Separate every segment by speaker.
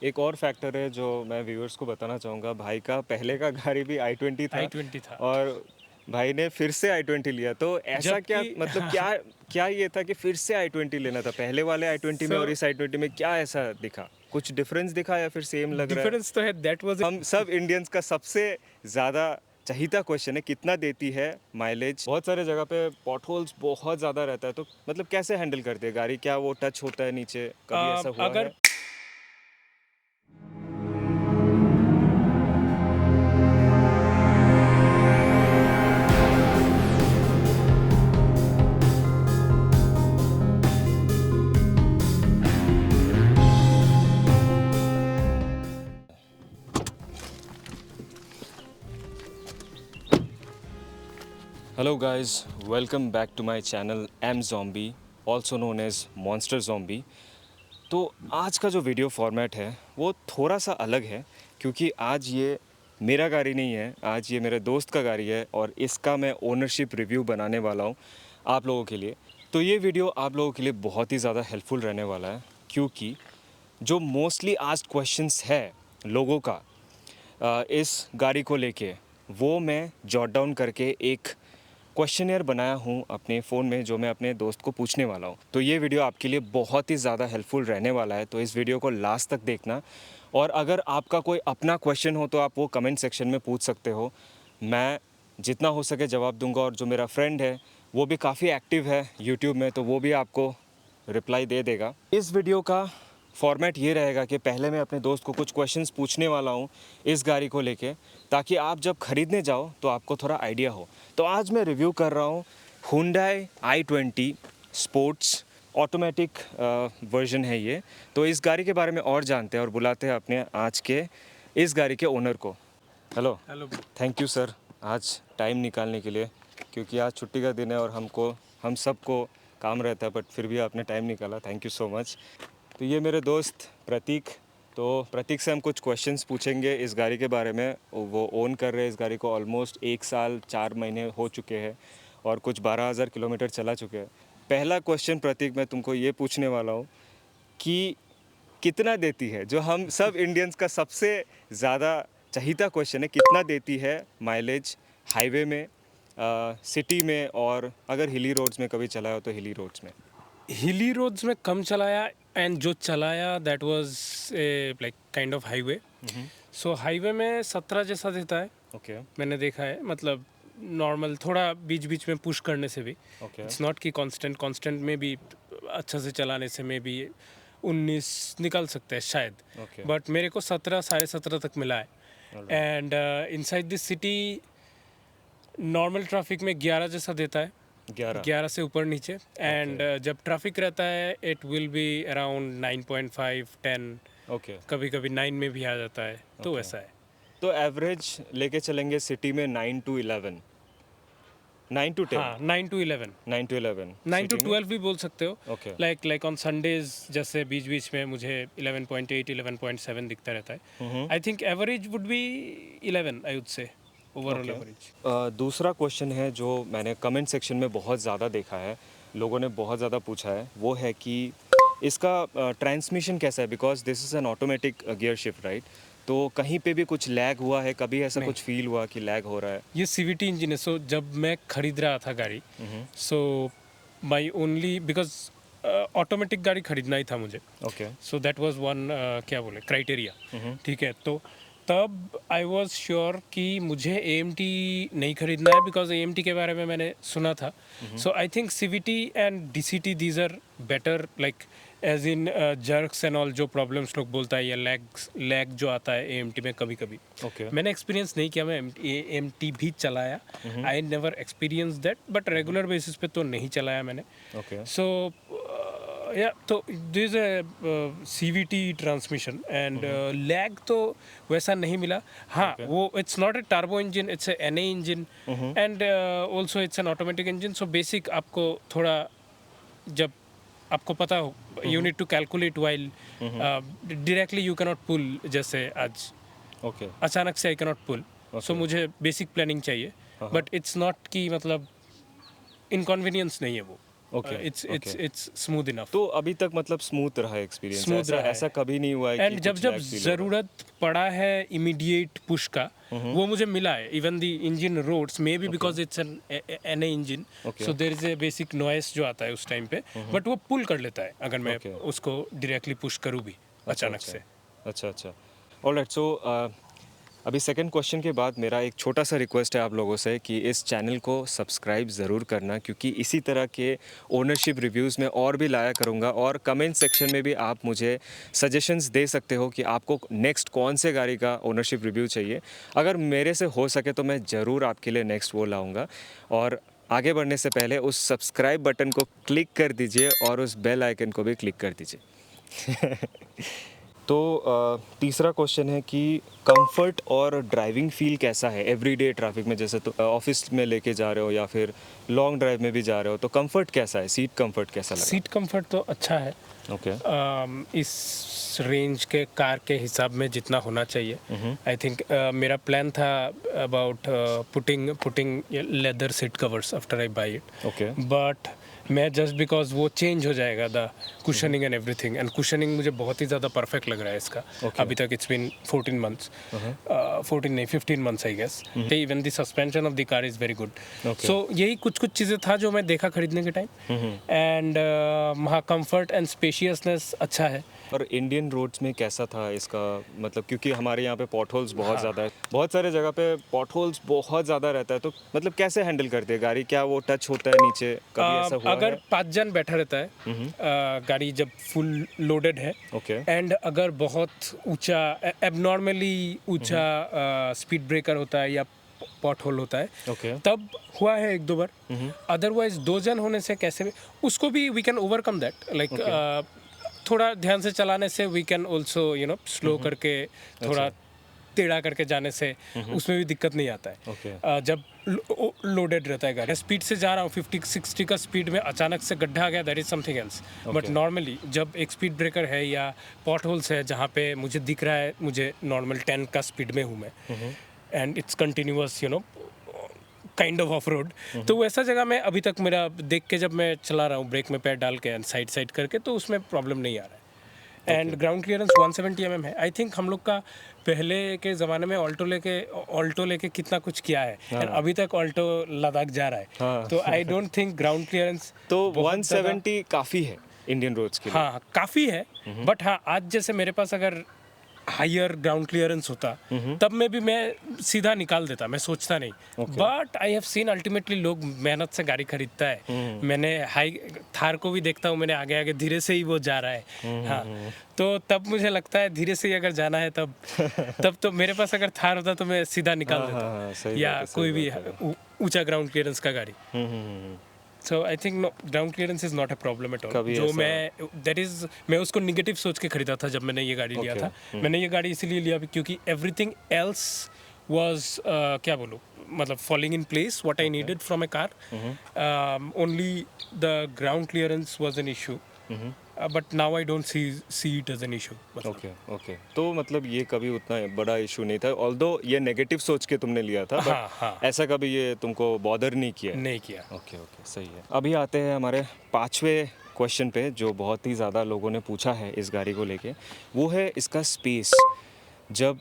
Speaker 1: एक और फैक्टर है जो मैं व्यूअर्स को बताना चाहूँगा, भाई का पहले का गाड़ी भी i20 था
Speaker 2: i20 था।
Speaker 1: और भाई ने फिर से i20 लिया। तो ऐसा क्या
Speaker 2: जबकि
Speaker 1: मतलब क्या क्या ये था कि फिर से i20 लेना था? पहले वाले i20 में
Speaker 2: सो
Speaker 1: और इस i20 में क्या ऐसा दिखा? कुछ डिफरेंस दिखा या फिर सेम लग रहा है?
Speaker 2: डिफरेंस तो है, दैट वाज़
Speaker 1: हम सब इंडियंस का सबसे ज़्यादा चहीता क्वेश्चन है, कितना देती है माइलेज? बहुत सारे जगह पे पॉटहोल्स बहुत ज़्यादा रहता है, तो मतलब कैसे हैंडल करते हैं गाड़ी? क्या वो टच होता है नीचे? कभी ऐसा हुआ
Speaker 2: अगर
Speaker 1: है? Hello guys, welcome back to my channel M Zombie, also known as Monster Zombie. तो आज का जो वीडियो फॉर्मेट है वो थोड़ा सा अलग है, क्योंकि आज ये मेरा गाड़ी नहीं है, आज ये मेरे दोस्त का गाड़ी है और इसका मैं ओनरशिप रिव्यू बनाने वाला हूँ आप लोगों के लिए। तो ये वीडियो आप लोगों के लिए बहुत ही ज़्यादा हेल्पफुल रहने वाला है, क्योंकि जो मोस्टली आस्क्ड क्वेश्चंस है लोगों का इस गाड़ी को लेके, वो मैं जॉट डाउन करके एक क्वेश्चनियर बनाया हूँ अपने फ़ोन में, जो मैं अपने दोस्त को पूछने वाला हूँ। तो ये वीडियो आपके लिए बहुत ही ज़्यादा हेल्पफुल रहने वाला है, तो इस वीडियो को लास्ट तक देखना। और अगर आपका कोई अपना क्वेश्चन हो तो आप वो कमेंट सेक्शन में पूछ सकते हो, मैं जितना हो सके जवाब दूंगा। और जो मेरा फ्रेंड है वो भी काफ़ी एक्टिव है यूट्यूब में, तो वो भी आपको रिप्लाई दे देगा। इस वीडियो का फॉर्मेट ये रहेगा कि पहले मैं अपने दोस्त को कुछ क्वेश्चंस पूछने वाला हूँ इस गाड़ी को लेके, ताकि आप जब ख़रीदने जाओ तो आपको थोड़ा आइडिया हो। तो आज मैं रिव्यू कर रहा हूँ Hyundai i20 sports, automatic version है ये। तो इस गाड़ी के बारे में और जानते हैं और बुलाते हैं अपने आज के इस गाड़ी के ओनर को। Hello.
Speaker 2: Hello bro.
Speaker 1: Thank you sir, आज टाइम निकालने के लिए, क्योंकि आज छुट्टी का दिन है और हम सबको काम रहता है, बट फिर भी आपने टाइम निकाला, थैंक यू सो मच। तो ये मेरे दोस्त प्रतीक। तो प्रतीक से हम कुछ क्वेश्चंस पूछेंगे इस गाड़ी के बारे में। वो ओन कर रहे हैं इस गाड़ी को, ऑलमोस्ट 1 साल 4 महीने हो चुके हैं और कुछ 12,000 किलोमीटर चला चुके हैं। पहला क्वेश्चन प्रतीक, मैं तुमको ये पूछने वाला हूँ कि कितना देती है, जो हम सब इंडियंस का सबसे ज़्यादा चहीता क्वेश्चन है, कितना देती है माइलेज हाईवे में, सिटी में, और अगर हिली रोड्स में कभी चलाया हो तो हिली रोड्स में?
Speaker 2: हिली रोड्स में कम चलाया, एंड जो चलाया that was like kind of highway. So highway में 17 जैसा देता है,
Speaker 1: ओके
Speaker 2: मैंने देखा है। मतलब नॉर्मल, थोड़ा बीच बीच में पुश करने से भी।
Speaker 1: ओके
Speaker 2: इट्स नॉट कि कांस्टेंट में भी अच्छा से चलाने से में भी 19 निकल सकते हैं शायद।
Speaker 1: ओके।
Speaker 2: बट मेरे को 17 17.5 तक मिला है। And inside this city normal traffic में 11 जैसा देता है,
Speaker 1: 11।
Speaker 2: 11 से ऊपर नीचे। एंड जब ट्रैफिक रहता है it will be around 9.5 10,
Speaker 1: okay
Speaker 2: कभी कभी 9 में भी आ जाता है, तो
Speaker 1: ओके।
Speaker 2: वैसा है।
Speaker 1: तो एवरेज लेके चलेंगे सिटी में 9 टू 11, 9 टू 10,
Speaker 2: हाँ, 9 to 11,
Speaker 1: 9 टू 11
Speaker 2: 9 to
Speaker 1: सिटी में।
Speaker 2: 12 भी बोल सकते हो।
Speaker 1: ओके
Speaker 2: लाइक ऑन संडेज जैसे बीच बीच में मुझे 11.8 11.7 दिखता रहता है। I think average would be 11, I would say, overall
Speaker 1: okay.
Speaker 2: Average.
Speaker 1: दूसरा क्वेश्चन है जो मैंने कमेंट सेक्शन में बहुत ज़्यादा देखा है, लोगों ने बहुत ज़्यादा पूछा है, वो है कि इसका ट्रांसमिशन कैसा है, because this is an automatic gear shift, right? तो कहीं पे भी कुछ लैग हुआ है, कभी ऐसा
Speaker 2: नहीं,
Speaker 1: कुछ फील हुआ कि लैग हो रहा है?
Speaker 2: ये सीवीटी इंजन है। सो जब मैं खरीद रहा था गाड़ी, सो माई ओनली बिकॉज ऑटोमेटिक गाड़ी खरीदना ही था मुझे।
Speaker 1: Okay
Speaker 2: so that was one, क्या बोले, क्राइटेरिया। ठीक है, तो तब आई वॉज श्योर कि मुझे AMT नहीं खरीदना है, बिकॉज AMT के बारे में मैंने सुना था। So I think CVT and DCT these are better, like as in jerks and all, जो प्रॉब्लम्स लोग बोलता है, या लैग जो आता है AMT में कभी कभी।
Speaker 1: ओके
Speaker 2: मैंने एक्सपीरियंस नहीं किया, मैं AMT भी चलाया, I never experience that, but regular basis पे तो नहीं चलाया मैंने।
Speaker 1: ओके
Speaker 2: सो या तो this CVT transmission and lag तो वैसा नहीं मिला। हाँ,
Speaker 1: Okay.
Speaker 2: वो it's not a turbo engine, it's a NA engine, and also it's an automatic engine. So basic आपको थोड़ा, जब आपको पता हो, you need to calculate while directly, you cannot pull. जैसे आज
Speaker 1: ओके
Speaker 2: अचानक से आई कैनॉट पुल, सो मुझे बेसिक प्लानिंग चाहिए। बट इट्स नॉट कि मतलब इनकन्वीनियंस नहीं है वो।
Speaker 1: Okay, okay.
Speaker 2: It's smooth enough.
Speaker 1: तो अभी तक मतलब स्मूथ रहा एक्सपीरियंस,
Speaker 2: स्मूथ
Speaker 1: ऐसा
Speaker 2: रहा है।
Speaker 1: ऐसा कभी नहीं हुआ है
Speaker 2: एंड
Speaker 1: कि
Speaker 2: जब
Speaker 1: कुछ
Speaker 2: जब
Speaker 1: लैग फील हो रहा
Speaker 2: जरूरत पड़ा है इमीडिएट पुश का, वो मुझे मिला है। Even the engine rods may be because it's an engine,
Speaker 1: Okay.
Speaker 2: So there is a basic noise जो आता है उस टाइम पे, बट वो पुल कर लेता है अगर मैं
Speaker 1: Okay.
Speaker 2: उसको डायरेक्टली पुश करूँ भी
Speaker 1: अच्छा
Speaker 2: अचानक
Speaker 1: अच्छा
Speaker 2: से।
Speaker 1: अच्छा अच्छा। ऑलराइट, सो अभी सेकंड क्वेश्चन के बाद मेरा एक छोटा सा रिक्वेस्ट है आप लोगों से कि इस चैनल को सब्सक्राइब ज़रूर करना, क्योंकि इसी तरह के ओनरशिप रिव्यूज़ में और भी लाया करूँगा, और कमेंट सेक्शन में भी आप मुझे सजेशंस दे सकते हो कि आपको नेक्स्ट कौन से गाड़ी का ओनरशिप रिव्यू चाहिए। अगर मेरे से हो सके तो मैं ज़रूर आपके लिए नेक्स्ट वो लाऊंगा। और आगे बढ़ने से पहले उस सब्सक्राइब बटन को क्लिक कर दीजिए और उस बेल आइकन को भी क्लिक कर दीजिए। तो तीसरा क्वेश्चन है कि कंफर्ट और ड्राइविंग फील कैसा है एवरीडे ट्रैफिक में, जैसे तो ऑफिस में लेके जा रहे हो या फिर लॉन्ग ड्राइव में भी जा रहे हो, तो कंफर्ट कैसा है, सीट कंफर्ट कैसा लगा?
Speaker 2: सीट कंफर्ट तो अच्छा है,
Speaker 1: ओके।
Speaker 2: इस रेंज के कार के हिसाब में जितना होना चाहिए। आई थिंक मेरा प्लान था about putting leather seat covers after I by it,
Speaker 1: okay.
Speaker 2: But मैं जस्ट बिकॉज वो चेंज हो जाएगा the cushioning and everything, and cushioning मुझे बहुत ही ज़्यादा परफेक्ट लग रहा है इसका।
Speaker 1: Okay.
Speaker 2: अभी तक इट्स बिन 14 मंथ्स, 14 नहीं 15 months I guess. Even the suspension of the car is very good.
Speaker 1: Okay.
Speaker 2: So यही कुछ कुछ चीज़ें था जो मैं देखा खरीदने के टाइम, एंड वहाँ कंफर्ट एंड स्पेशियसनेस अच्छा है।
Speaker 1: और इंडियन रोड्स में कैसा था इसका, मतलब क्योंकि हमारे यहाँ पे पॉट होल्स बहुत ज़्यादा है, बहुत सारे जगह पे पॉट होल्स बहुत ज़्यादा रहता है, तो मतलब कैसे हैंडल करते हैं गाड़ी, क्या वो टच होता है नीचे, कभी ऐसा हुआ
Speaker 2: अगर
Speaker 1: है?
Speaker 2: 5 जन बैठा रहता है, गाड़ी जब फुल लोडेड है,
Speaker 1: ओके।
Speaker 2: एंड अगर बहुत ऊंचा एबनॉर्मली ऊंचा स्पीड ब्रेकर होता है या पॉट होल होता है,
Speaker 1: ओके।
Speaker 2: तब हुआ है एक दो बार। अदरवाइज 2 जन होने से कैसे भी उसको भी we can overcome that, like थोड़ा ध्यान से चलाने से वी कैन ऑल्सो स्लो करके थोड़ा टेढ़ा करके जाने से उसमें भी दिक्कत नहीं आता है।
Speaker 1: ओके।
Speaker 2: जब लोडेड रहता है गाड़ी, स्पीड से जा रहा हूँ 50-60 का स्पीड में, अचानक से गड्ढा आ गया, that is something else. But normally जब एक स्पीड ब्रेकर है या पॉट होल्स है जहाँ पे मुझे दिख रहा है मुझे नॉर्मल 10 का स्पीड में हूँ मैं, and it's continuous kind of road, तो वैसा जगह में अभी तक मेरा देख के जब मैं चला रहा हूँ ब्रेक में पैर डाल के साइड साइड करके, तो उसमें प्रॉब्लम नहीं आ रहा है। एंड ग्राउंड क्लियरेंस 170 mm है। आई थिंक हम लोग का पहले के ज़माने में ऑल्टो लेके कितना कुछ किया है, एंड अभी तक ऑल्टो लद्दाख जा रहा है।
Speaker 1: हाँ।
Speaker 2: तो I don't think ground clearance
Speaker 1: तो 170 काफ़ी है इंडियन रोड्स के लिए।
Speaker 2: हाँ काफ़ी है, बट हाँ आज जैसे मेरे पास अगर हायर ग्राउंड क्लियरेंस होता तब में भी मैं सीधा निकाल देता, मैं सोचता नहीं। But I have seen ultimately लोग मेहनत से गाड़ी खरीदता है। मैंने हाई थार को भी देखता हूँ, मैंने आगे आगे धीरे से ही वो जा रहा है। हाँ, तो तब मुझे लगता है धीरे से ही अगर जाना है तब तो मेरे पास अगर थार होता तो मैं सीधा निकाल
Speaker 1: हाँ,
Speaker 2: देता,
Speaker 1: हाँ, सही
Speaker 2: या
Speaker 1: बात है, सही
Speaker 2: कोई भी
Speaker 1: बात है।
Speaker 2: ऊंचा ग्राउंड क्लियरेंस का गाड़ी। So I think no, ground clearance is not a problem at all.
Speaker 1: कभी
Speaker 2: जो
Speaker 1: ऐसा-
Speaker 2: मैं उसको निगेटिव सोच के खरीदा था जब मैंने ये गाड़ी लिया
Speaker 1: Okay.
Speaker 2: था। मैंने ये गाड़ी इसीलिए लिया क्योंकि एवरीथिंग एल्स वाज क्या बोलूँ, मतलब falling in place what I needed from a car. Only the ground clearance was an issue, but now I don't see it as an issue.
Speaker 1: Okay okay, तो मतलब ये कभी उतना बड़ा इशू नहीं था, ऑल्दो ये नेगेटिव सोच के तुमने लिया था,
Speaker 2: हाँ,
Speaker 1: बट
Speaker 2: हाँ।
Speaker 1: ऐसा कभी ये तुमको बॉदर नहीं किया है?
Speaker 2: नहीं किया।
Speaker 1: ओके ओके, सही है। अभी आते हैं हमारे 5वें क्वेश्चन पे, जो बहुत ही ज़्यादा लोगों ने पूछा है इस गाड़ी को लेके, वो है इसका स्पेस। जब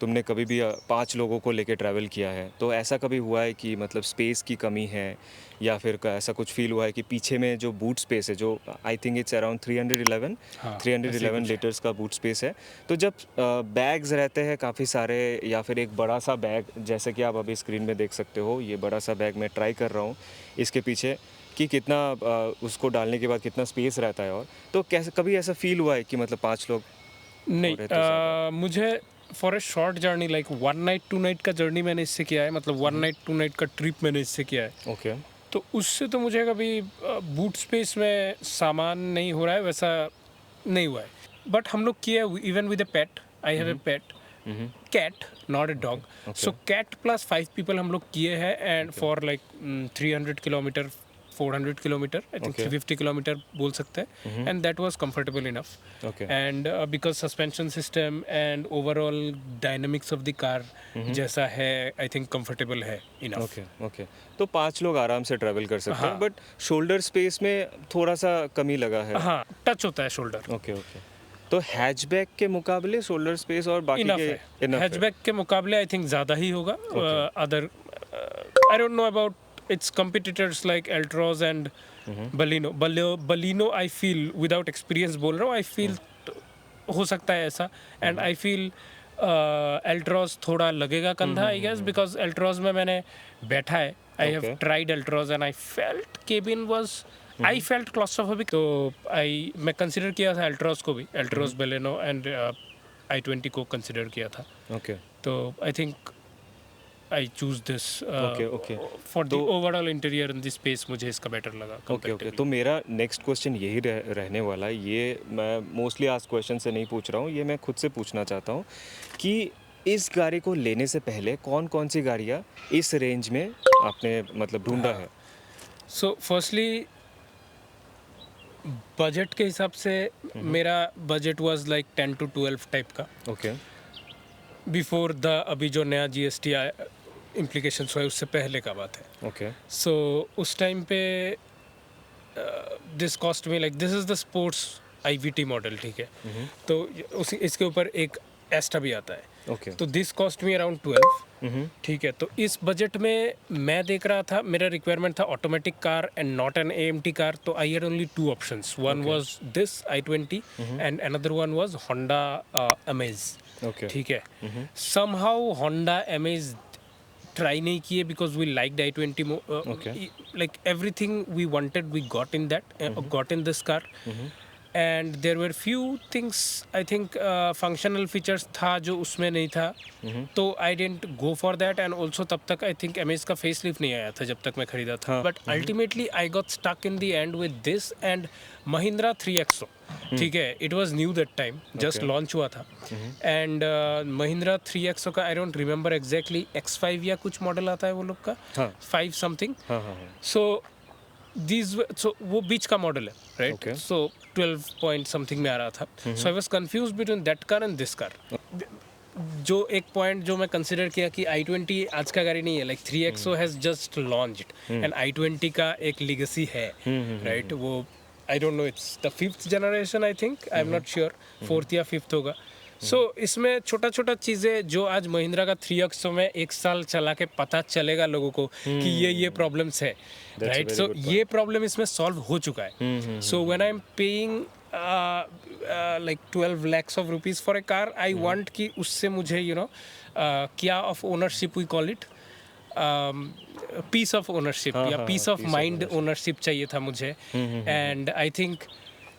Speaker 1: तुमने कभी भी 5 लोगों को लेके ट्रैवल किया है, तो ऐसा कभी हुआ है कि मतलब स्पेस की कमी है, या फिर ऐसा कुछ फील हुआ है कि पीछे में जो बूट स्पेस है, जो आई थिंक इट्स अराउंड 311
Speaker 2: हाँ,
Speaker 1: 311 लीटर्स का बूट स्पेस है, तो जब बैग्स रहते हैं काफ़ी सारे, या फिर एक बड़ा सा बैग, जैसे कि आप अभी स्क्रीन में देख सकते हो, ये बड़ा सा बैग मैं ट्राई कर रहा हूँ इसके पीछे कि कितना उसको डालने के बाद कितना स्पेस रहता है, और तो कैसे कभी ऐसा फील हुआ है कि मतलब 5 लोग
Speaker 2: नहीं,
Speaker 1: रहे तो ज़्यादा?
Speaker 2: मुझे for a short journey like 1 night 2 night का जर्नी मैंने इससे किया है, मतलब 1 नाइट 2 नाइट का ट्रिप मैंने इससे किया है।
Speaker 1: ओके।
Speaker 2: तो उससे तो मुझे कभी बूट स्पेस में सामान नहीं हो रहा है, वैसा नहीं हुआ है। बट हम लोग किए even with a pet, I have a pet cat, not a dog. So cat plus 5 people हम लोग किए हैं, and for like 300 kilometre 400 kilometre, I think
Speaker 1: Okay.
Speaker 2: 350 kilometre बोल सकते हैं, and that was comfortable enough,
Speaker 1: Okay.
Speaker 2: And because suspension system and overall dynamics of the car जैसा है, I think comfortable है इनफ.
Speaker 1: ओके ओके, तो 5 लोग आराम से ट्रैवल कर सकते हैं,
Speaker 2: हाँ.
Speaker 1: बट शोल्डर स्पेस में थोड़ा सा कमी लगा है.
Speaker 2: हाँ, टच होता है शोल्डर.
Speaker 1: ओके ओके, तो हैचबैक के मुकाबले शोल्डर स्पेस और बाकी
Speaker 2: इनफ
Speaker 1: के
Speaker 2: है.
Speaker 1: enough है.
Speaker 2: हैचबैक के मुकाबले आई थिंक ज़्यादा ही होगा. Other I don't know about it's competitors like Altroz and Baleno. Baleno I feel, without experience बोल रहा हूँ, आई फील हो सकता है ऐसा, एंड आई फील एल्ट्रोज थोड़ा लगेगा कंधा, आई गेस, बिकॉज एल्ट्रोज में मैंने बैठा है. I have
Speaker 1: Okay.
Speaker 2: Tried Altroz and I felt cabin was, I felt claustrophobic. तो मैं कंसिडर किया था एल्ट्रोज को भी, एल्ट्रोज बेलेनो एंड i20 को कंसिडर किया था.
Speaker 1: ओके
Speaker 2: तो I think I choose this
Speaker 1: Okay, okay.
Speaker 2: For the
Speaker 1: तो-
Speaker 2: overall interior and the space. मुझे इसका बेटर लगा.
Speaker 1: Okay okay,
Speaker 2: comparatively.
Speaker 1: तो मेरा नेक्स्ट क्वेश्चन यही रहने वाला है. ये मैं मोस्टली आज क्वेश्चन से नहीं पूछ रहा हूँ, ये मैं खुद से पूछना चाहता हूँ कि इस गाड़ी को लेने से पहले कौन कौन सी गाड़ियाँ इस रेंज में आपने मतलब ढूंढा है.
Speaker 2: सो फर्स्टली बजट के हिसाब से मेरा budget was like 10 to 12 type का,
Speaker 1: ओके
Speaker 2: बिफोर द अभी जो नया GST इम्प्लीकेशंस हुआ है उससे पहले का बात है.
Speaker 1: ओके
Speaker 2: सो उस टाइम पे दिस कॉस्ट में like, this is the sports IVT model, ठीक है. तो उसी इसके ऊपर एक एस्टा भी आता है.
Speaker 1: ओके
Speaker 2: तो दिस कॉस्ट मी अराउंड 12, ठीक है. तो इस बजट में मैं देख रहा था, मेरा रिक्वायरमेंट था automatic car and not an AMT car. तो I had only 2 options. One was this i20 and another one was Honda Amaze,
Speaker 1: okay
Speaker 2: ठीक है. समहाउ होंडा अमेज ट्राई नहीं किए because we like i20
Speaker 1: Okay.
Speaker 2: Like everything we wanted we got in that, got in this car. And there were few things, I think functional features था जो उसमें नहीं था, तो I didn't go for that. And also तब तक I think Amaze का facelift नहीं आया था जब तक मैं खरीदा था.
Speaker 1: हाँ.
Speaker 2: But ultimately I got stuck in the end with this and Mahindra 3XO, ठीक है. It was new that time, just
Speaker 1: Okay.
Speaker 2: Launch हुआ था. एंड महिंद्रा 3XO का I don't remember exactly, X5 या कुछ मॉडल आता है वो लोग का,
Speaker 1: हाँ.
Speaker 2: 5 समथिंग.
Speaker 1: हाँ हाँ हाँ
Speaker 2: सो वो बीच का मॉडल है, right.
Speaker 1: Okay.
Speaker 2: So 12 point something में आ रहा था. So I was confuse between that car and this car. जो एक पॉइंट जो मैं कंसिडर किया कि i20 आज का गाड़ी नहीं है, like 3XO has just launched and i20 का एक लीगेसी है, राइट. वो I don't know, it's the 5th generation, I think, I am not sure, 4th या 5th होगा. सो इसमें छोटा छोटा चीज़ें जो आज महिंद्रा का 3XO में 1 साल चला के पता चलेगा लोगों को कि ये प्रॉब्लम्स है,
Speaker 1: a
Speaker 2: right.
Speaker 1: very
Speaker 2: so
Speaker 1: good
Speaker 2: ये प्रॉब्लम इसमें सॉल्व हो चुका है. So when I am paying like 12 lakhs of rupees for a car, I want कि उससे मुझे क्या of ownership we call it, peace of ownership
Speaker 1: हाँ,
Speaker 2: या
Speaker 1: हाँ,
Speaker 2: peace of
Speaker 1: peace of
Speaker 2: mind ownership चाहिए था मुझे. And I think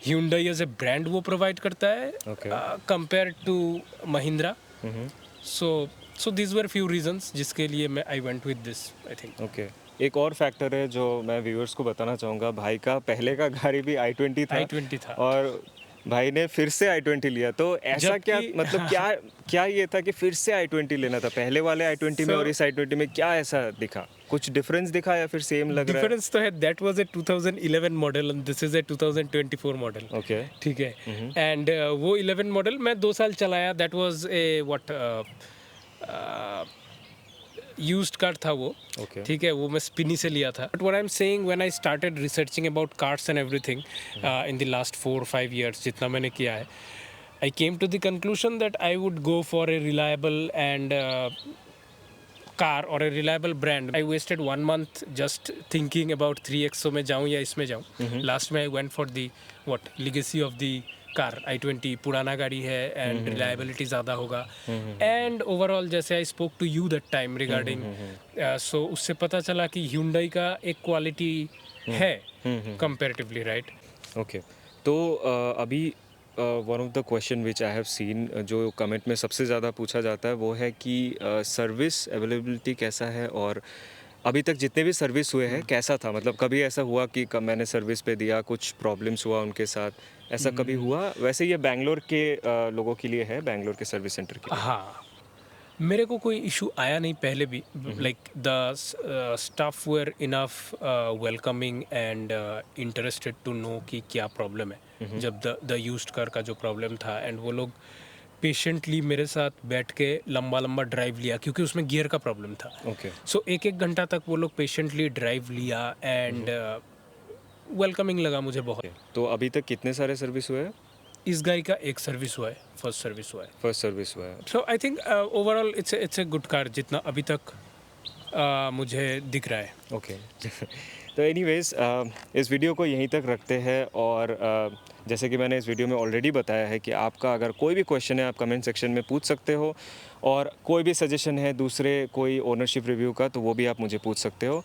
Speaker 2: Hyundai as a brand वो प्रोवाइड करता है
Speaker 1: Okay.
Speaker 2: Compare to Mahindra. So these were few reasons जिसके लिए मैं I went with this, I think.
Speaker 1: Okay. एक और फैक्टर है जो मैं व्यूअर्स को बताना चाहूँगा. भाई का पहले का गाड़ी भी i20 था,
Speaker 2: i20 था.
Speaker 1: और भाई ने फिर से i20 लिया. तो ऐसा
Speaker 2: जबकि-
Speaker 1: क्या मतलब क्या ये था कि फिर से i20 लेना था? पहले वाले i20 में और इस i20 में क्या ऐसा दिखा? कुछ डिफरेंस दिखा या फिर सेम लग रहा है?
Speaker 2: डिफरेंस तो है, that was a 2011 model and this is a 2024 model,
Speaker 1: okay
Speaker 2: ठीक है. एंड वो 11 मॉडल मैं 2 साल चलाया. That was a what used car था वो,
Speaker 1: ओके
Speaker 2: ठीक है. वो मैं स्पिनी से लिया था. But what I am saying, when I started researching about cars and everything in the last 4-5 years जितना मैंने किया है, I came to the conclusion that I would go for a reliable and car और a reliable brand. I wasted 1 month just thinking about 3XO में जाऊँ या इसमें जाऊँ. Last में I went for the legacy of the car. i20 पुराना गाड़ी है and reliability ज़्यादा होगा. And overall जैसे I spoke to you that time regarding so उससे पता चला कि Hyundai का एक quality है comparatively, right?
Speaker 1: ओके. तो अभी one of the question which I have seen जो कमेंट में सबसे ज़्यादा पूछा जाता है वो है कि सर्विस अवेलेबिलिटी कैसा है, और अभी तक जितने भी सर्विस हुए हैं कैसा था? मतलब कभी ऐसा हुआ कि मैंने सर्विस पे दिया, कुछ प्रॉब्लम्स हुआ उनके साथ, ऐसा कभी हुआ? वैसे ये बैंगलोर के लोगों के लिए है, बैंगलोर के सर्विस सेंटर के लिए.
Speaker 2: हाँ. मेरे को कोई इशू आया नहीं पहले भी, like the staff were enough welcoming and interested to know कि क्या प्रॉब्लम है। जब द यूज्ड कार का जो प्रॉब्लम था, एंड वो लोग पेशेंटली मेरे साथ बैठ के लंबा लंबा ड्राइव लिया, क्योंकि उसमें गियर का प्रॉब्लम था।
Speaker 1: ओके।
Speaker 2: सो एक एक घंटा तक वो लोग पेशेंटली ड्राइव लिया, एंड वेलकमिंग लगा मुझे बहुत।
Speaker 1: तो अभी तक कितने सारे सर्विस हुए हैं?
Speaker 2: इस गाड़ी का एक सर्विस हुआ है, फर्स्ट सर्विस हुआ है।
Speaker 1: फर्स्ट सर्विस हुआ है।
Speaker 2: So I think overall it's a good car, जितना अभी तक मुझे दिख रहा है।
Speaker 1: ओके। तो एनीवेज इस वीडियो को यहीं तक रखते हैं, और जैसे कि मैंने इस वीडियो में ऑलरेडी बताया है कि आपका अगर कोई भी क्वेश्चन है आप कमेंट सेक्शन में पूछ सकते हो, और कोई भी सजेशन है दूसरे कोई ओनरशिप रिव्यू का तो वो भी आप मुझे पूछ सकते हो।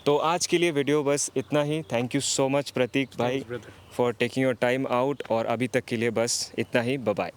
Speaker 1: तो आज के लिए वीडियो बस इतना ही। थैंक यू सो मच प्रतीक भाई
Speaker 2: brother.
Speaker 1: For taking your time out, और अभी तक के लिए बस इतना ही। Bye bye.